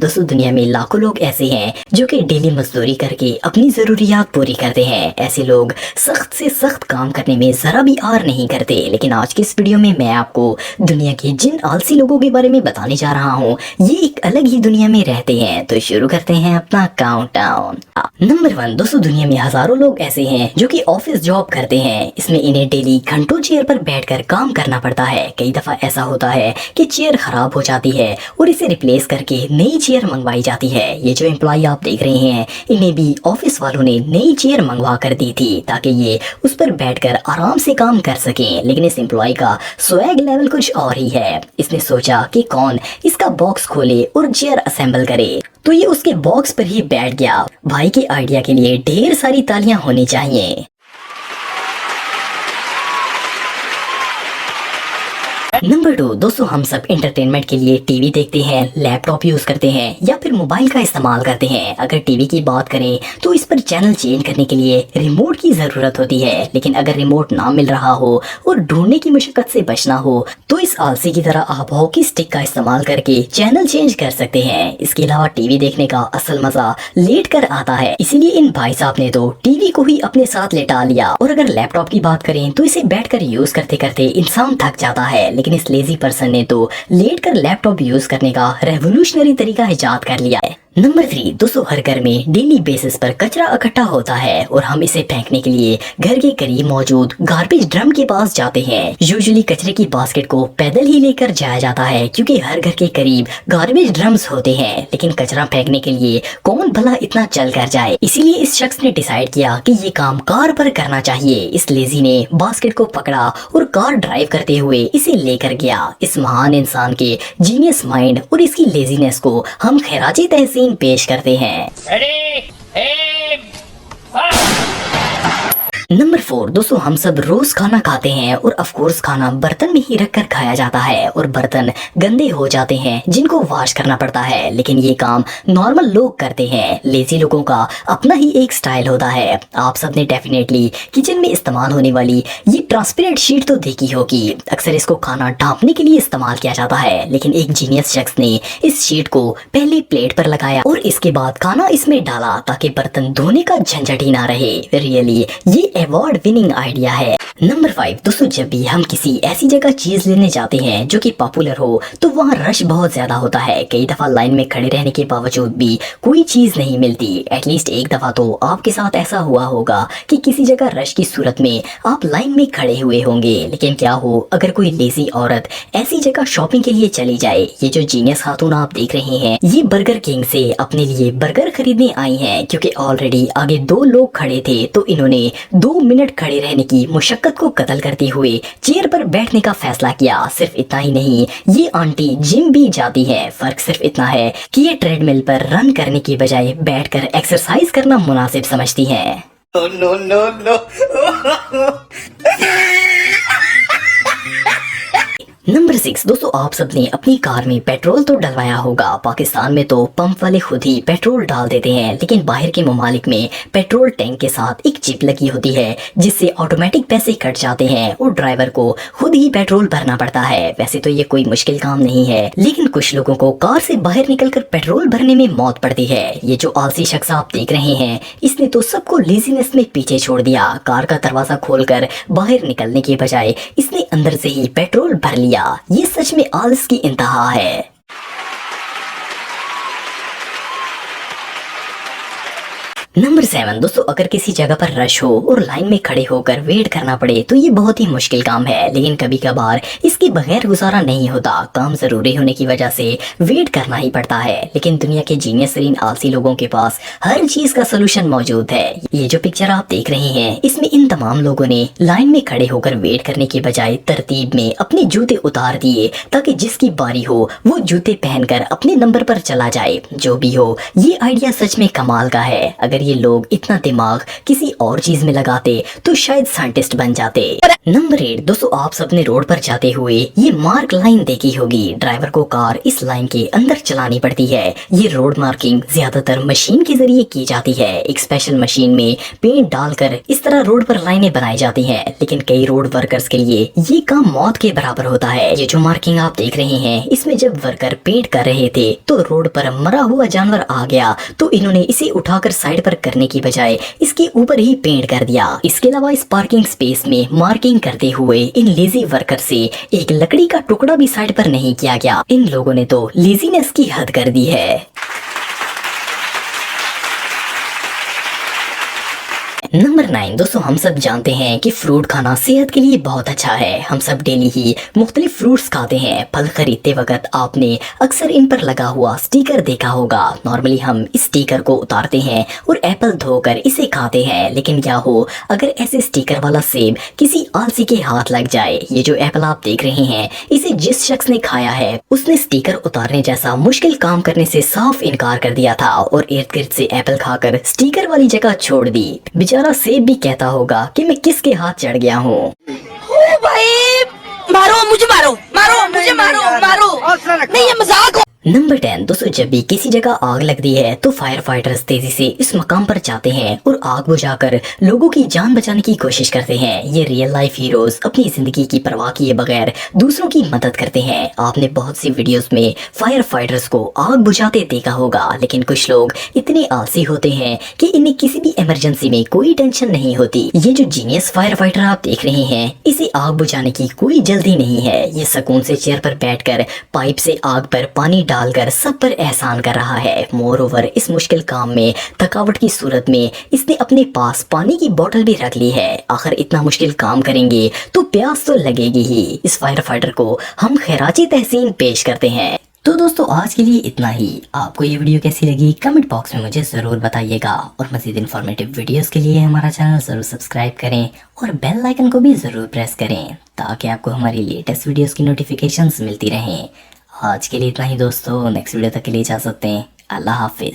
दोस्तों दुनिया में लाखों लोग ऐसे हैं जो कि डेली मजदूरी करके अपनी जरूरियात पूरी करते हैं। ऐसे लोग सख्त से सख्त काम करने में जरा भी आर नहीं करते। लेकिन आज की इस वीडियो में मैं आपको दुनिया के जिन आलसी लोगों के बारे में बताने जा रहा हूँ, ये एक अलग ही दुनिया में रहते हैं। तो शुरू करते हैं अपना काउंटडाउन। नंबर 1 दोस्तों, दुनिया में हजारों लोग ऐसे हैं जो कि ऑफिस जॉब करते हैं। इसमें इन्हें डेली घंटों चेयर पर बैठकर काम करना पड़ता है। कई दफा ऐसा होता है कि चेयर खराब हो जाती है और इसे रिप्लेस करके नई चेयर मंगवाई जाती है। ये जो एम्प्लॉय आप देख रहे हैं, इन्हें भी ऑफिस वालों ने नई चेयर मंगवा कर दी थी ताकि ये उस पर बैठकर आराम से काम कर सकें। लेकिन इस एम्प्लॉय का स्वैग लेवल कुछ और ही है। इसने सोचा कि कौन इसका बॉक्स खोले और चेयर असेंबल करे, तो ये उसके बॉक्स पर ही बैठ गया। भाई के आइडिया के लिए ढेर सारी तालियां होनी चाहिए। नंबर 2 दोस्तों, हम सब एंटरटेनमेंट के लिए टीवी देखते हैं, लैपटॉप यूज करते हैं या फिर मोबाइल का इस्तेमाल करते हैं। अगर टीवी की बात करें तो इस पर चैनल चेंज करने के लिए रिमोट की जरूरत होती है। लेकिन अगर रिमोट ना मिल रहा हो और ढूंढने की मुश्किल से बचना हो तो इस आलसी की तरह आप हॉकी स्टिक का इस्तेमाल करके चैनल चेंज कर सकते हैं। इसके अलावा टीवी देखने का असल मजा लेट कर आता है, इसीलिए इन भाई साहब ने तो टीवी को ही अपने साथ लेटा लिया। और अगर लैपटॉप की बात करें तो इसे बैठकर यूज करते करते इंसान थक जाता है। लेकिन इस लेजी पर्सन ने तो लेटकर लैपटॉप यूज करने का रेवोल्यूशनरी तरीका इजाद कर लिया है। नंबर 3 दोस्तों, हर घर में डेली बेसिस पर कचरा इकट्ठा होता है और हम इसे फेंकने के लिए घर के करीब मौजूद गार्बेज ड्रम के पास जाते हैं। यूजुअली कचरे की बास्केट को पैदल ही लेकर जाया जाता है क्योंकि हर घर के करीब गार्बेज ड्रम्स होते हैं। लेकिन कचरा फेंकने के लिए कौन भला इतना चल कर जाए, इसीलिए इस शख्स ने डिसाइड किया कि ये काम कार पर करना चाहिए। इस लेजी ने बास्केट को पकड़ा और कार ड्राइव करते हुए इसे लेकर गया। इस महान इंसान के जीनियस माइंड और इसकी लेजीनेस को हम खैराजी तहसीन पेश करते हैं। नंबर 4 दोस्तों, हम सब रोज खाना खाते हैं और ऑफ कोर्स खाना बर्तन में ही रखकर खाया जाता है और बर्तन गंदे हो जाते हैं जिनको वॉश करना पड़ता है। लेकिन ये काम नॉर्मल लोग करते हैं। लेजी लोगों का अपना ही एक स्टाइल होता है। आप सब ने डेफिनेटली किचन में इस्तेमाल होने वाली ये ट्रांसपेरेंट शीट तो देखी होगी। अक्सर इसको खाना ढांपने के लिए इस्तेमाल किया जाता है। लेकिन एक जीनियस शख्स ने इस शीट को पहले प्लेट पर लगाया और इसके बाद खाना इसमें डाला ताकि बर्तन धोने का झंझट ही ना रहे। रियली ये अवार्ड विनिंग आइडिया है। नंबर 5 दोस्तों, जब भी हम किसी ऐसी जगह चीज लेने जाते हैं जो कि पॉपुलर हो तो वहाँ रश बहुत ज्यादा होता है। कई दफा लाइन में खड़े रहने के बावजूद भी कोई चीज नहीं मिलती। एटलीस्ट एक दफा तो आपके साथ ऐसा हुआ होगा कि किसी जगह रश की सूरत में आप लाइन में खड़े हुए होंगे। लेकिन क्या हो अगर कोई लेजी औरत ऐसी जगह शॉपिंग के लिए चली जाए। ये जो जीनियस खातून आप देख रहे हैं, ये बर्गर किंग से अपने लिए बर्गर खरीदने आई हैं क्योंकि ऑलरेडी आगे 2 लोग खड़े थे, तो इन्होंने 2 मिनट खड़े रहने की मुशक्कत को कत्ल करते हुए चेयर पर बैठने का फैसला किया। सिर्फ इतना ही नहीं, ये आंटी जिम भी जाती है। फर्क सिर्फ इतना है कि ये ट्रेडमिल पर रन करने की बजाय बैठकर एक्सरसाइज करना मुनासिब समझती हैं। No, no, no. नंबर 6 दोस्तों, आप सबने अपनी कार में पेट्रोल तो डलवाया होगा। पाकिस्तान में तो पंप वाले खुद ही पेट्रोल डाल देते हैं, लेकिन बाहर के ममालिक में पेट्रोल टैंक के साथ एक चिप लगी होती है जिससे ऑटोमेटिक पैसे कट जाते हैं और ड्राइवर को खुद ही पेट्रोल भरना पड़ता है। वैसे तो ये कोई मुश्किल काम नहीं है, लेकिन कुछ लोगों को कार से बाहर निकलकर पेट्रोल भरने में मौत पड़ती है। ये जो आलसी शख्स आप देख रहे हैं, इसने तो सबको लेजीनेस में पीछे छोड़ दिया। कार का दरवाजा खोलकर बाहर निकलने के बजाय इसने अंदर से ही पेट्रोल भर लिया। ये सच में आलस की इंतहा है। नंबर 7 दोस्तों, अगर किसी जगह पर रश हो और लाइन में खड़े होकर वेट करना पड़े तो ये बहुत ही मुश्किल काम है। लेकिन कभी कभार इसके बगैर गुजारा नहीं होता। काम जरूरी होने की वजह से वेट करना ही पड़ता है। लेकिन दुनिया के जीनियस तरीन आलसी लोगों के पास हर चीज का सोल्यूशन मौजूद है। ये जो पिक्चर आप देख रहे हैं, इसमें इन तमाम लोगों ने लाइन में खड़े होकर वेट करने के बजाय तरतीब में अपने जूते उतार दिए ताकि जिसकी बारी हो वो जूते पहनकर अपने नंबर पर चला जाए। जो भी हो, ये आइडिया सच में कमाल का है। अगर अगर ये लोग इतना दिमाग किसी और चीज में लगाते तो शायद साइंटिस्ट बन जाते। नंबर 8, दोस्तों आप सबने रोड पर जाते हुए ये मार्क लाइन देखी होगी। ड्राइवर को कार इस लाइन के अंदर चलानी पड़ती है। ये रोड मार्किंग ज्यादातर मशीन के जरिए की जाती है। एक स्पेशल मशीन में पेंट डालकर इस तरह रोड पर लाइनें बनाई जाती हैं। लेकिन कई रोड वर्कर्स के लिए ये काम मौत के बराबर होता है। ये जो मार्किंग आप देख रहे हैं, इसमें जब वर्कर पेंट कर रहे थे तो रोड पर मरा हुआ जानवर आ गया तो इन्होंने इसे उठाकर साइड पर करने की बजाय इसके ऊपर ही पेंट कर दिया। इसके अलावा इस पार्किंग स्पेस में मार्किंग करते हुए इन लेजी वर्कर से एक लकड़ी का टुकड़ा भी साइड पर नहीं किया गया। इन लोगों ने तो लेजीनेस की हद कर दी है। नंबर 9, दोस्तों हम सब जानते हैं कि फ्रूट खाना सेहत के लिए बहुत अच्छा है। हम सब डेली ही मुख्तलिफ फ्रूट्स खाते हैं। फल खरीदते वक्त आपने अक्सर इन पर लगा हुआ स्टिकर देखा होगा। नॉर्मली हम इस स्टिकर को उतारते हैं और एप्पल धोकर इसे खाते हैं। लेकिन क्या हो अगर ऐसे स्टिकर वाला सेब किसी आलसी के हाथ लग जाए। ये जो एप्पल आप देख रहे हैं, इसे जिस शख्स ने खाया है उसने स्टिकर उतारने जैसा मुश्किल काम करने से साफ इनकार कर दिया था और इर्द गिर्द से एप्पल खाकर स्टिकर वाली जगह छोड़ दी। बेचारा सेब भी कहता होगा कि मैं किसके हाथ चढ़ गया हूँ। भाई मारो मुझे, मारो मारो मुझे, मारो मारो, नहीं ये मजाक हो। नंबर 10, दोस्तों जब भी किसी जगह आग लगती है तो फायर फाइटर्स तेजी से इस मकाम पर जाते हैं और आग बुझाकर लोगों की जान बचाने की कोशिश करते हैं। ये रियल लाइफ हीरोज अपनी जिंदगी की परवाह किए बगैर दूसरों की मदद करते हैं। आपने बहुत सी वीडियोस में फायर फाइटर्स को आग बुझाते देखा होगा। लेकिन कुछ लोग इतने आलसी होते हैं कि इन्हें किसी भी इमरजेंसी में कोई टेंशन नहीं होती। ये जो जीनियस फायर फाइटर आप देख रहे हैं, इसे आग बुझाने की कोई जल्दी नहीं है। ये सुकून से चेयर पर बैठकर पाइप से आग पर पानी डालकर सब पर एहसान कर रहा है। मोर ओवर इस मुश्किल काम में थकावट की सूरत में इसने अपने पास पानी की बोतल भी रख ली है। आखिर इतना मुश्किल काम करेंगे तो प्यास तो लगेगी ही। इस फायर फाइटर को हम खैराजी तहसीन पेश करते हैं। तो दोस्तों आज के लिए इतना ही। आपको ये वीडियो कैसी लगी कमेंट बॉक्स में मुझे जरूर बताइएगा और मज़ीद इन्फॉर्मेटिव वीडियोस के लिए हमारा चैनल जरूर सब्सक्राइब करें और बेल आइकन को भी जरूर प्रेस करें ताकि आपको हमारी लेटेस्ट वीडियोस की नोटिफिकेशंस मिलती रहें। आज के लिए इतना ही दोस्तों, नेक्स्ट वीडियो तक के लिए इजाज़त दें। अल्लाह हाफिज।